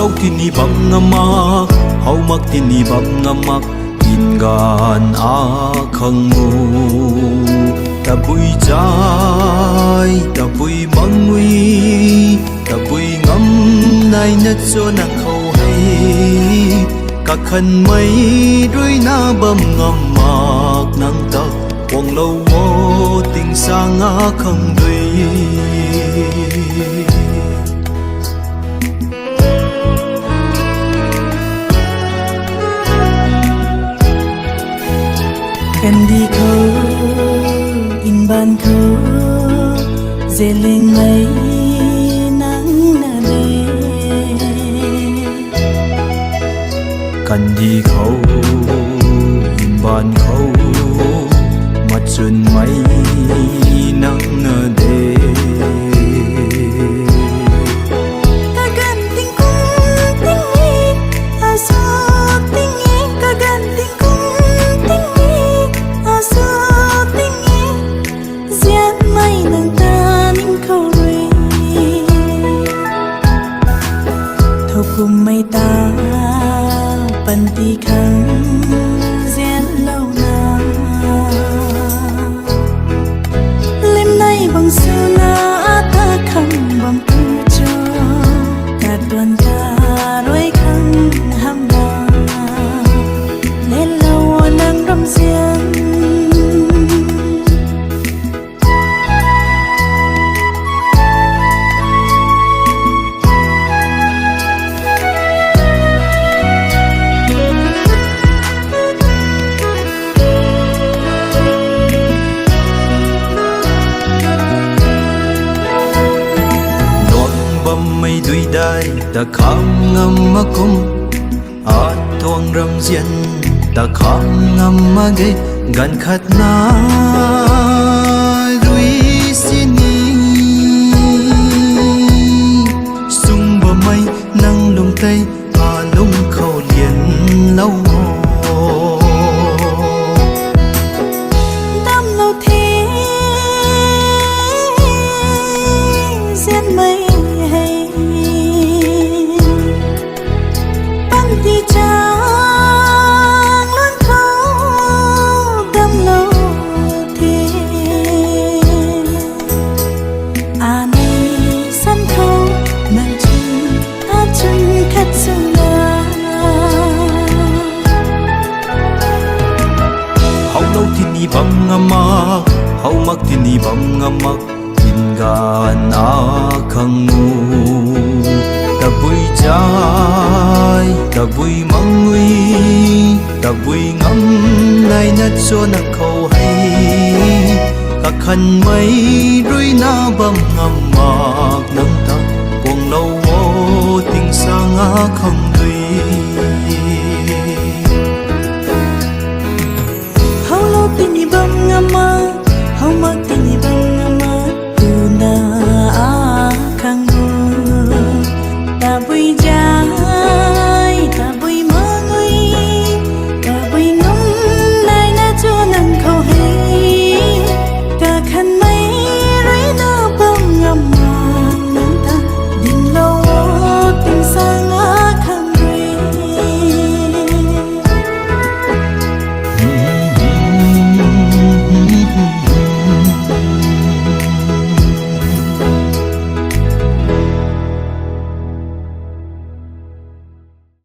hau tin ni bang ngamak hau mak tin ni bang ngamak in gan a khang mu ta bui chai ta bui mangui ta bui ngam nai na cho na khâu hay cả khăn mây đuôi na bầm ngầm mạc nắng tắc quăng lâu mô tình sang ngã không đuôi cần đi khâu in ban khâu dễ lên mấy nắng nà đê cần đi khâu in ban khâu mặt xuân mấy nắng nở đê cùng mây ta bần tì khăn rén lâu na lên nay bằng xưa na ta khăn bằng tu cho cả đoàn ca đôi khăn ham na lên lâu nắng râm riêng mây đuôi đai ta khám ngâm mà cung át tuang râm diên ta khám ngâm mà ghê gan khát na đuôi sini sung bờ mây nắng lung tây à lung khâu liền lâu đam lâu thế diên mây thì chàng luôn khâu đâm lâu thế à này sân khấu nàng chân ta chân khát sương la hau lâu thì ni bang ngamak hau mak thì ni bang ngamak in gan a khang mu ta bui chai ta bui mangui ta bui ngắm nay na cho na khâu hay cả khăn mây đuôi na bầm ngầm mạc nắng ta quăng lâu mô tình sang ngã không